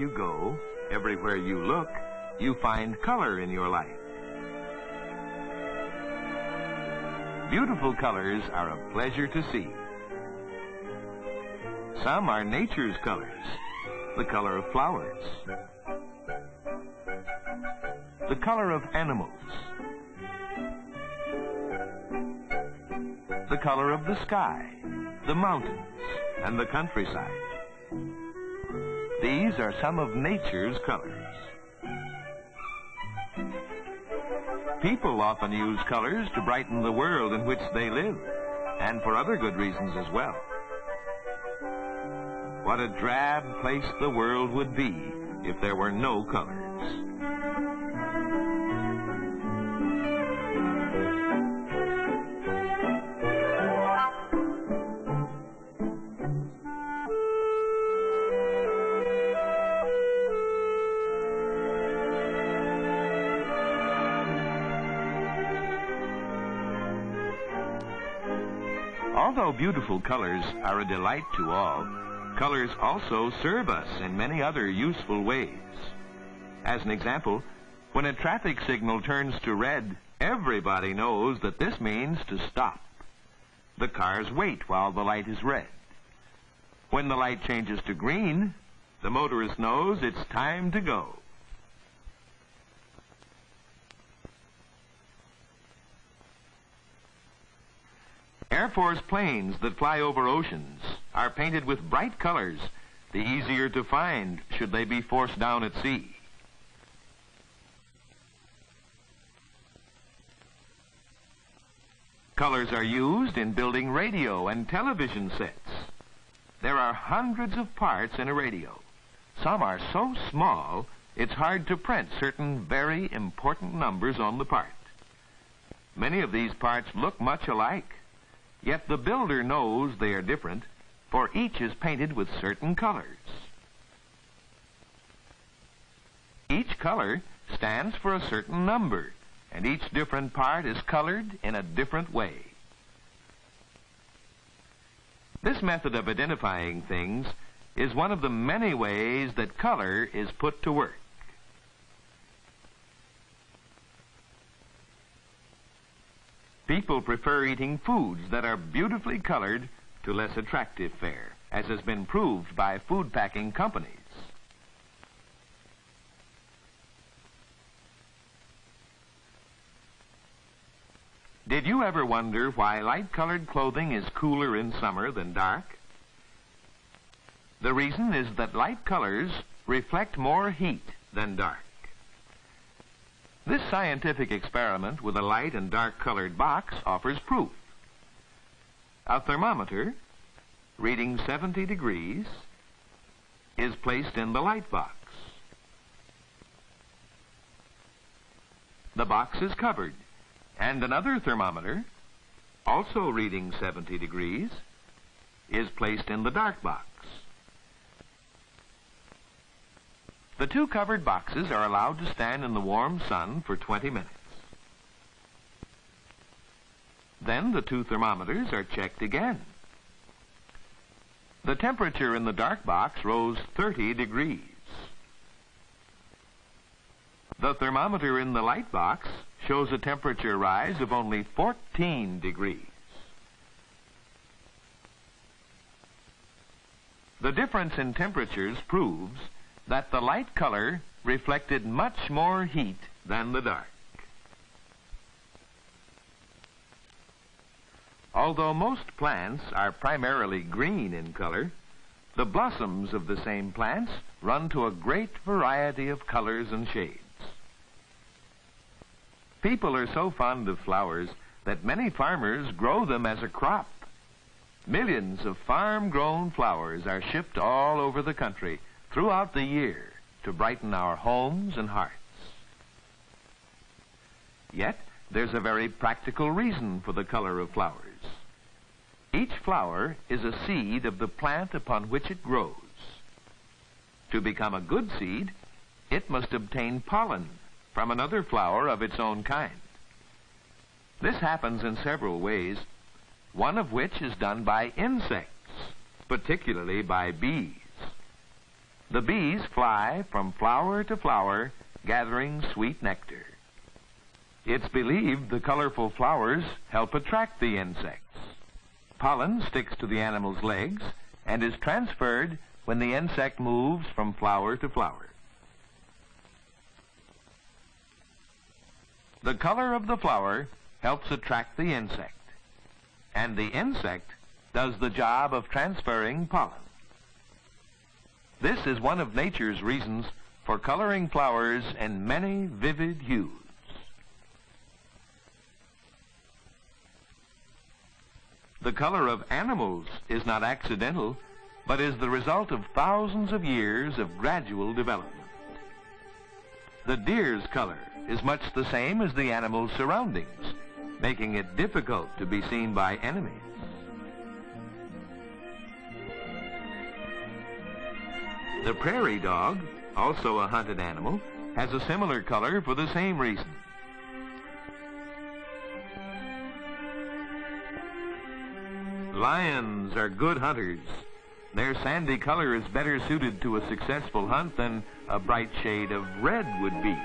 you go, everywhere you look, you find color in your life. Beautiful colors are a pleasure to see. Some are nature's colors, the color of flowers, the color of animals, the color of the sky, the mountains, and the countryside. These are some of nature's colors. People often use colors to brighten the world in which they live, and for other good reasons as well. What a drab place the world would be if there were no colors. Although beautiful colors are a delight to all, colors also serve us in many other useful ways. As an example, when a traffic signal turns to red, everybody knows that this means to stop. The cars wait while the light is red. When the light changes to green, the motorist knows it's time to go. Air Force planes that fly over oceans are painted with bright colors, the easier to find should they be forced down at sea. Colors are used in building radio and television sets. There are hundreds of parts in a radio. Some are so small, it's hard to print certain very important numbers on the part. Many of these parts look much alike. Yet the builder knows they are different, for each is painted with certain colors. Each color stands for a certain number, and each different part is colored in a different way. This method of identifying things is one of the many ways that color is put to work. People prefer eating foods that are beautifully colored to less attractive fare, as has been proved by food packing companies. Did you ever wonder why light-colored clothing is cooler in summer than dark? The reason is that light colors reflect more heat than dark. This scientific experiment with a light and dark-colored box offers proof. A thermometer, reading 70 degrees, is placed in the light box. The box is covered, and another thermometer, also reading 70 degrees, is placed in the dark box. The two covered boxes are allowed to stand in the warm sun for 20 minutes. Then the two thermometers are checked again. The temperature in the dark box rose 30 degrees. The thermometer in the light box shows a temperature rise of only 14 degrees. The difference in temperatures proves that the light color reflected much more heat than the dark. Although most plants are primarily green in color, the blossoms of the same plants run to a great variety of colors and shades. People are so fond of flowers that many farmers grow them as a crop. Millions of farm-grown flowers are shipped all over the country throughout the year to brighten our homes and hearts. Yet, there's a very practical reason for the color of flowers. Each flower is a seed of the plant upon which it grows. To become a good seed, it must obtain pollen from another flower of its own kind. This happens in several ways, one of which is done by insects, particularly by bees. The bees fly from flower to flower, gathering sweet nectar. It's believed the colorful flowers help attract the insects. Pollen sticks to the animal's legs and is transferred when the insect moves from flower to flower. The color of the flower helps attract the insect, and the insect does the job of transferring pollen. This is one of nature's reasons for coloring flowers in many vivid hues. The color of animals is not accidental, but is the result of thousands of years of gradual development. The deer's color is much the same as the animal's surroundings, making it difficult to be seen by enemies. The prairie dog, also a hunted animal, has a similar color for the same reason. Lions are good hunters. Their sandy color is better suited to a successful hunt than a bright shade of red would be.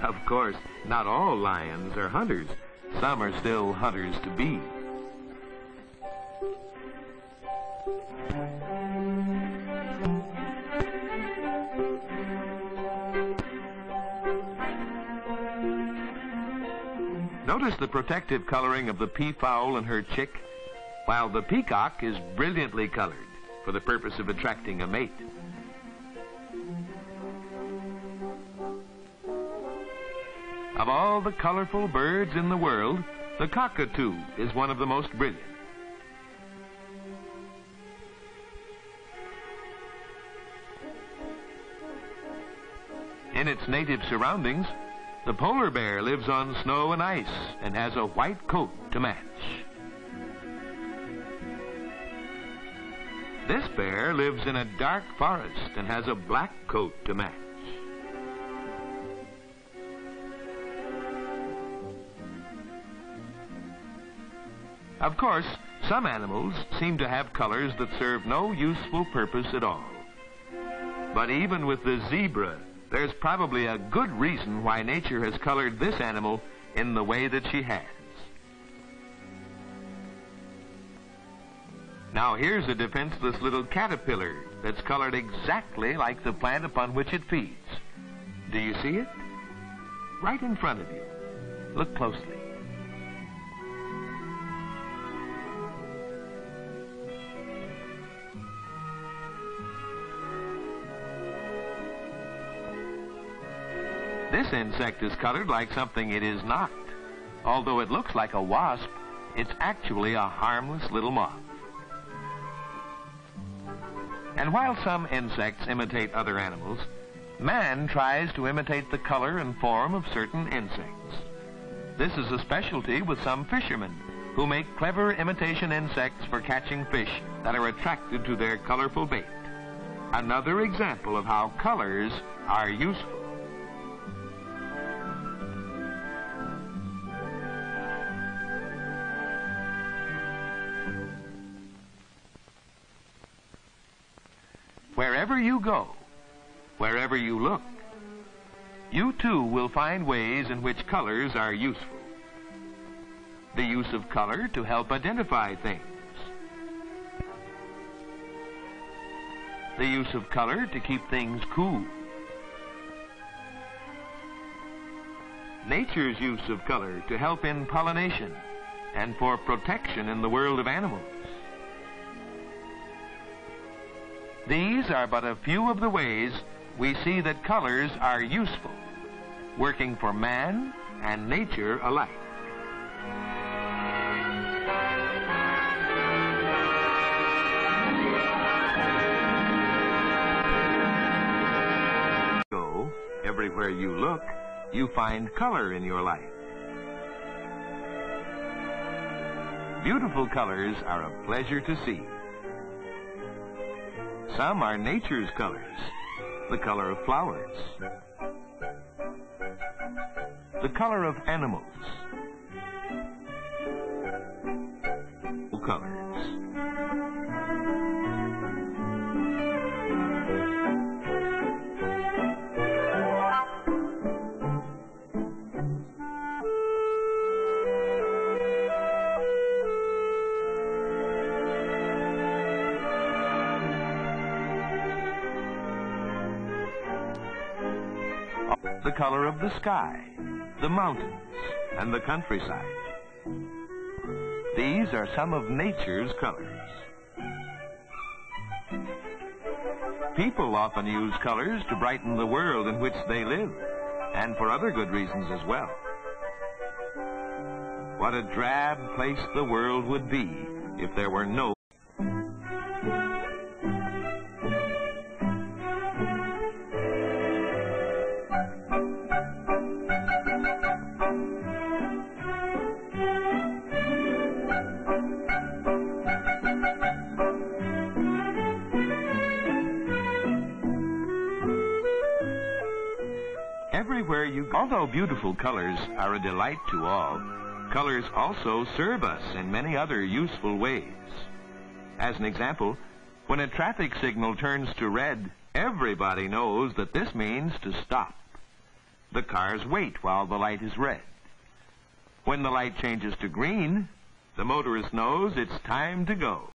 Of course, not all lions are hunters. Some are still hunters to be. Notice the protective coloring of the peafowl and her chick, while the peacock is brilliantly colored for the purpose of attracting a mate. Of all the colorful birds in the world, the cockatoo is one of the most brilliant. In its native surroundings, the polar bear lives on snow and ice and has a white coat to match. This bear lives in a dark forest and has a black coat to match. Of course, some animals seem to have colors that serve no useful purpose at all. But even with the zebra, there's probably a good reason why nature has colored this animal in the way that she has. Now here's a defenseless little caterpillar that's colored exactly like the plant upon which it feeds. Do you see it? Right in front of you. Look closely. This insect is colored like something it is not. Although it looks like a wasp, it's actually a harmless little moth. And while some insects imitate other animals, man tries to imitate the color and form of certain insects. This is a specialty with some fishermen who make clever imitation insects for catching fish that are attracted to their colorful bait. Another example of how colors are useful. Wherever you go, wherever you look, you too will find ways in which colors are useful. The use of color to help identify things. The use of color to keep things cool. Nature's use of color to help in pollination and for protection in the world of animals. These are but a few of the ways we see that colors are useful, working for man and nature alike. So, everywhere you look, you find color in your life. Beautiful colors are a pleasure to see. Some are nature's colors, the color of flowers, the color of animals, colors. The color of the sky, the mountains, and the countryside. These are some of nature's colors. People often use colors to brighten the world in which they live, and for other good reasons as well. What a drab place the world would be if there were no Everywhere you go. Although beautiful colors are a delight to all, colors also serve us in many other useful ways. As an example, when a traffic signal turns to red, everybody knows that this means to stop. The cars wait while the light is red. When the light changes to green, the motorist knows it's time to go.